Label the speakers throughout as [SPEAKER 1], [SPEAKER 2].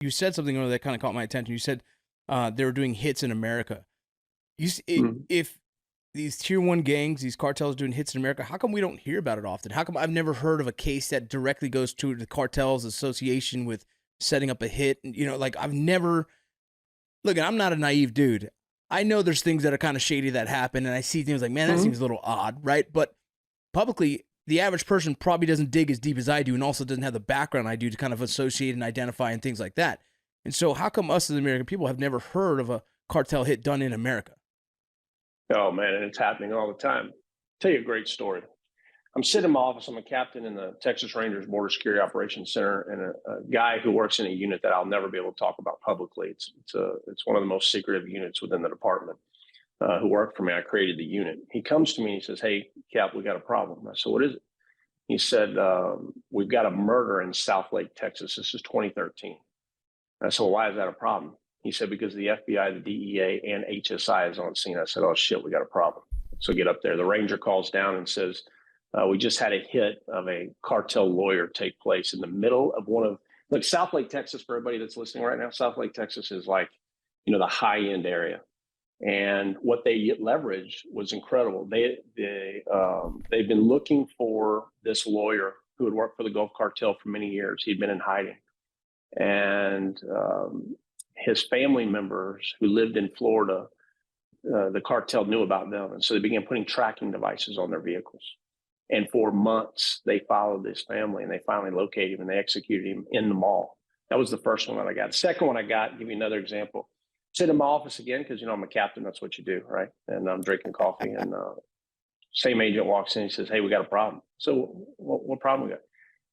[SPEAKER 1] you said something earlier that kind of caught my attention. You said they were doing hits in America.
[SPEAKER 2] Mhm.
[SPEAKER 1] If these tier one gangs, these cartels doing hits in America, how come we don't hear about it often? How come I've never heard of a case that directly goes to the cartels association with setting up a hit? And, like I've never look. I'm not a naive dude. I know there's things that are kind of shady that happen, and I see things like, man, that
[SPEAKER 2] Mhm.
[SPEAKER 1] seems a little odd, right? But publicly, the average person probably doesn't dig as deep as I do, and also doesn't have the background I do to kind of associate and identify and things like that. And so, how come us as American people have never heard of a cartel hit done in America?
[SPEAKER 2] Oh man, and it's happening all the time. Tell you a great story. I'm sitting in my office. I'm a captain in the Texas Rangers Border Security Operations Center, and a guy who works in a unit that I'll never be able to talk about publicly. It's one of the most secretive units within the department. Who worked for me? I created the unit. He comes to me and he says, "Hey, Cap, we got a problem." I said, "What is it?" He said, "We've got a murder in South Lake, Texas. This is 2013." I said, "Well, why is that a problem?" He said, "Because the FBI, the DEA, and HSI is on scene." I said, "Oh shit, we got a problem." So get up there. The ranger calls down and says, "We just had a hit of a cartel lawyer take place in the middle of one of like South Lake, Texas." For everybody that's listening right now, South Lake, Texas is like the high end area, and what they leveraged was incredible. They've been looking for this lawyer who had worked for the Gulf Cartel for many years. He'd been in hiding, and his family members who lived in Florida, the cartel knew about them, and so they began putting tracking devices on their vehicles. And for months, they followed this family, and they finally located him, and they executed him in the mall. That was the first one that I got. The second one I got, give you another example. Sit in my office again because I'm a captain. That's what you do, right? And I'm drinking coffee, and same agent walks in. He says, "Hey, we got a problem." So, what problem we got?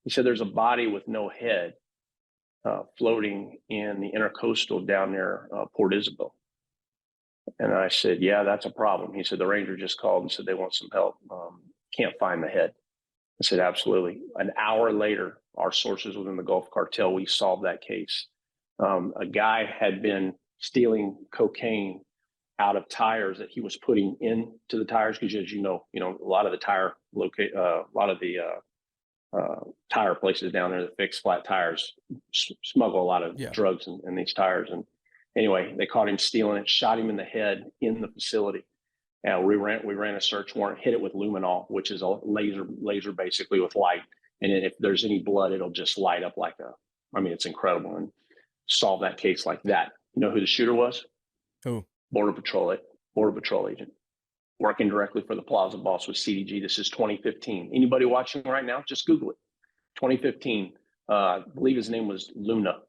[SPEAKER 2] He said, "There's a body with no head floating in the intercoastal down near Port Isabel." And I said, "Yeah, that's a problem." He said, "The ranger just called and said they want some help. Can't find the head." I said, "Absolutely." An hour later, our sources within the Gulf Cartel, we solved that case. A guy had been stealing cocaine out of tires that he was putting into the tires because, as a lot of the a lot of the tire places down there that fix flat tires smuggle a lot of
[SPEAKER 1] Yeah.
[SPEAKER 2] drugs in these tires. And anyway, they caught him stealing it, shot him in the head in the facility. And we ran a search warrant, hit it with luminol, which is a laser basically with light. And then if there's any blood, it'll just light up it's incredible. And solve that case like that. You know who the shooter was?
[SPEAKER 1] Oh,
[SPEAKER 2] Border Patrol, Border Patrol agent working directly for the Plaza boss with CDG. This is 2015. Anybody watching right now, just Google it. 2015. I believe his name was Luna.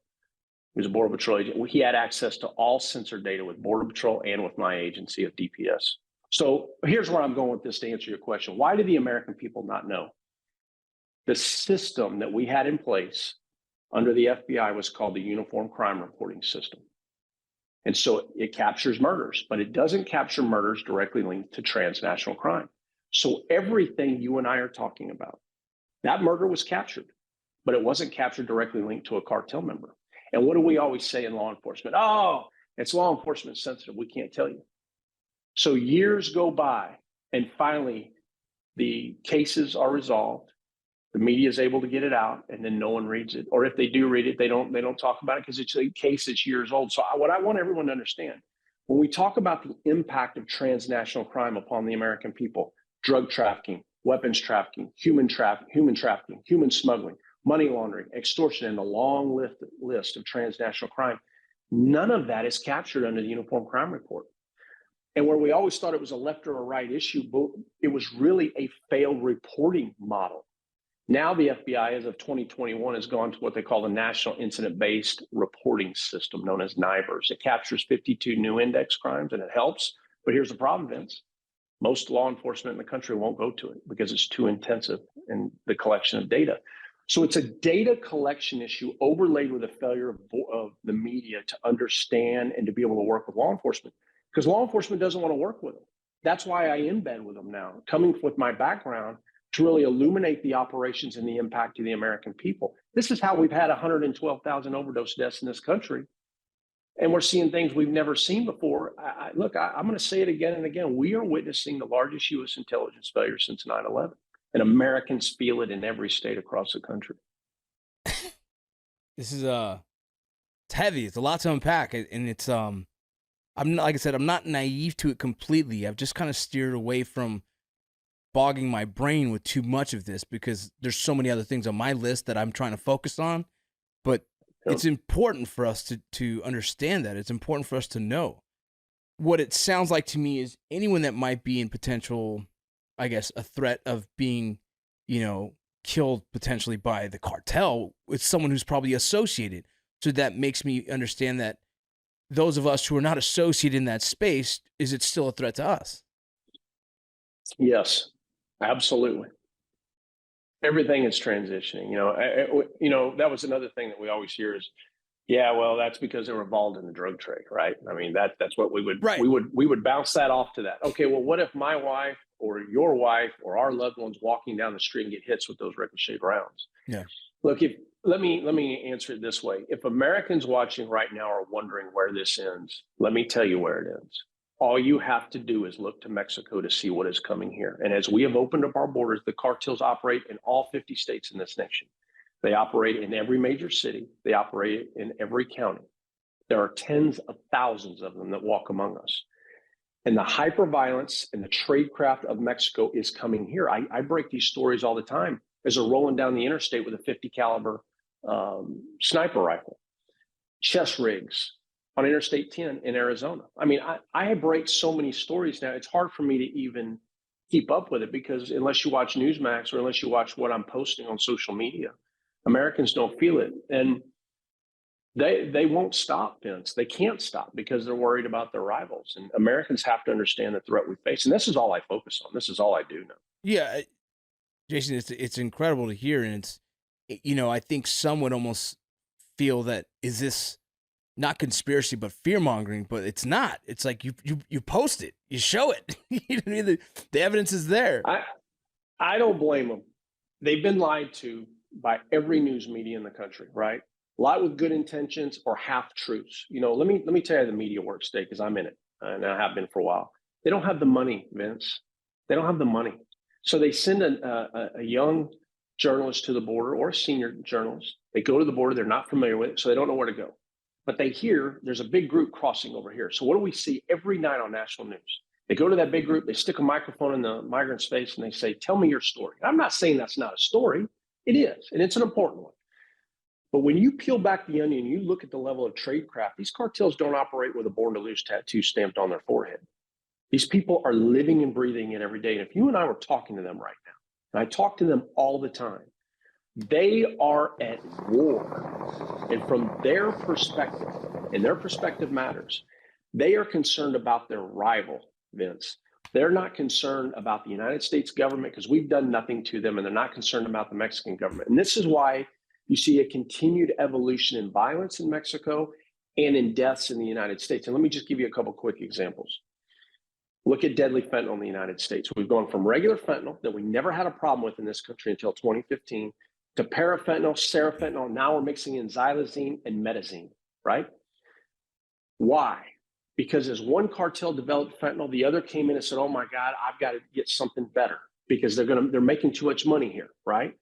[SPEAKER 2] He was a Border Patrol agent. He had access to all sensor data with Border Patrol and with my agency of DPS. So here's where I'm going with this to answer your question. Why do the American people not know? The system that we had in place under the FBI was called the Uniform Crime Reporting System. And so it captures murders, but it doesn't capture murders directly linked to transnational crime. So everything you and I are talking about, that murder was captured, but it wasn't captured directly linked to a cartel member. And what do we always say in law enforcement? Oh, it's law enforcement sensitive. We can't tell you. So years go by, and finally the cases are resolved. The media is able to get it out, and then no one reads it. Or if they do read it, they don't talk about it because it's a case that's years old. So what I want everyone to understand, when we talk about the impact of transnational crime upon the American people, drug trafficking, weapons trafficking, human trafficking, human smuggling, money laundering, extortion, and a long list of transnational crime, none of that is captured under the Uniform Crime Report. And where we always thought it was a left or a right issue, but it was really a failed reporting model. Now the FBI, as of 2021, has gone to what they call the National Incident-Based Reporting System, known as NIBRS. It captures 52 new index crimes, and it helps. But here's the problem, Vince. Most law enforcement in the country won't go to it because it's too intensive in the collection of data. So it's a data collection issue overlaid with a failure of the media to understand and to be able to work with law enforcement, because law enforcement doesn't want to work with them. That's why I embed with them now, coming with my background to really illuminate the operations and the impact to the American people. This is how we've had 112,000 overdose deaths in this country. And we're seeing things we've never seen before. I'm going to say it again and again. We are witnessing the largest U.S. intelligence failure since 9/11. And Americans feel it in every state across the country.
[SPEAKER 1] this is It's heavy. It's a lot to unpack, and it's I'm not, like I said, I'm not naive to it completely. I've just kind of steered away from bogging my brain with too much of this because there's so many other things on my list that I'm trying to focus on. But
[SPEAKER 2] Yep.
[SPEAKER 1] it's important for us to understand that. It's important for us to know. What it sounds like to me is anyone that might be in potential, I guess, a threat of being, killed potentially by the cartel, it's someone who's probably associated. So that makes me understand that those of us who are not associated in that space, is it still a threat to us?
[SPEAKER 2] Yes, absolutely. Everything is transitioning. That was another thing that we always hear is, yeah, well, that's because they were involved in the drug trade, right? I mean, that's what we
[SPEAKER 1] Right.
[SPEAKER 2] would bounce that off to that. Okay, well, what if my wife or your wife or our loved ones walking down the street and get hits with those ricocheted rounds?
[SPEAKER 1] Yeah.
[SPEAKER 2] Look, let me answer it this way. If Americans watching right now are wondering where this ends, let me tell you where it ends. All you have to do is look to Mexico to see what is coming here. And as we have opened up our borders, the cartels operate in all 50 states in this nation. They operate in every major city. They operate in every county. There are tens of thousands of them that walk among us. And the hyperviolence and the tradecraft of Mexico is coming here. I break these stories all the time as they're rolling down the interstate with a 50 caliber sniper rifle, chest rigs on Interstate 10 in Arizona. I mean, I break so many stories now. It's hard for me to even keep up with it because unless you watch Newsmax or unless you watch what I'm posting on social media, Americans don't feel it. And they won't stop, Vince. They can't stop because they're worried about their rivals. And Americans have to understand the threat we face. And this is all I focus on. This is all I do now.
[SPEAKER 1] Yeah, Jason, it's incredible to hear, and I think some would almost feel that is this not conspiracy but fear mongering, but it's not. It's like you post it, you show it. The evidence is there.
[SPEAKER 2] I don't blame them. They've been lied to by every news media in the country, right? A lot with good intentions or half truths. Let me tell you how the media works today because I'm in it and I have been for a while. They don't have the money, Vince. They don't have the money. So they send a young journalist to the border or a senior journalist. They go to the border. They're not familiar with it, so they don't know where to go. But they hear there's a big group crossing over here. So what do we see every night on national news? They go to that big group. They stick a microphone in the migrant's face and they say, tell me your story. I'm not saying that's not a story. It is, and it's an important one. But when you peel back the onion, you look at the level of tradecraft, these cartels don't operate with a born to lose tattoo stamped on their forehead. These people are living and breathing it every day. And if you and I were talking to them right now, and I talk to them all the time, they are at war. And from their perspective, and their perspective matters, they are concerned about their rival, Vince. They're not concerned about the United States government because we've done nothing to them, and they're not concerned about the Mexican government. And this is why you see a continued evolution in violence in Mexico and in deaths in the United States. And let me just give you a couple quick examples. Look at deadly fentanyl in the United States. We've gone from regular fentanyl that we never had a problem with in this country until 2015 to parafentanyl, serafentanyl. Now we're mixing in xylazine and metazine, right? Why? Because as one cartel developed fentanyl, the other came in and said, oh my God, I've got to get something better because they're making too much money here, right?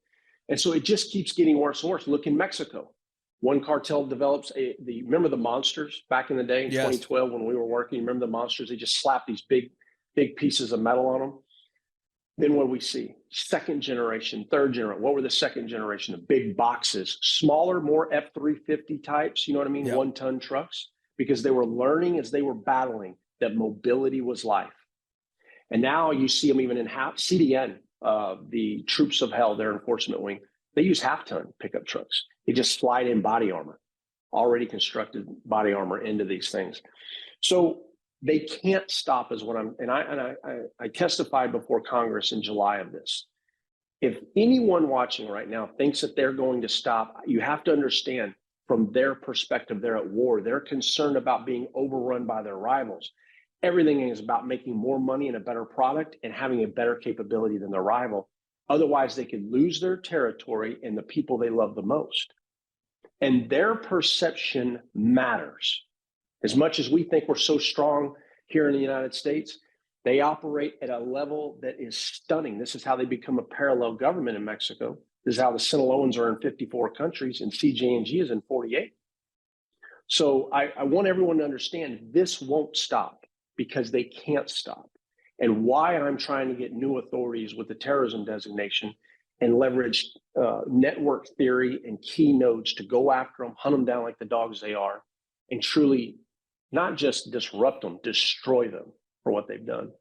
[SPEAKER 2] And so it just keeps getting worse and worse. Look in Mexico. One cartel develops remember the monsters back in the day in 2012 when we were working? Remember the monsters? They just slapped these big pieces of metal on them. Then what do we see? Second generation, third generation. What were the second generation? The big boxes, smaller, more F-350 types, you know what I mean?
[SPEAKER 1] Yep.
[SPEAKER 2] 1-ton trucks, because they were learning as they were battling that mobility was life. And now you see them even in CDN, the Troops of Hell, their enforcement wing. They use half-ton pickup trucks. They just slide in body armor, already constructed body armor into these things. So they can't stop is what I testified before Congress in July of this. If anyone watching right now thinks that they're going to stop, you have to understand from their perspective, they're at war. They're concerned about being overrun by their rivals. Everything is about making more money and a better product and having a better capability than their rival. Otherwise, they could lose their territory and the people they love the most. And their perception matters. As much as we think we're so strong here in the United States, they operate at a level that is stunning. This is how they become a parallel government in Mexico. This is how the Sinaloans are in 54 countries and CJNG is in 48. So I want everyone to understand this won't stop because they can't stop. And why I'm trying to get new authorities with the terrorism designation and leverage network theory and key nodes to go after them, hunt them down like the dogs they are, and truly not just disrupt them, destroy them for what they've done.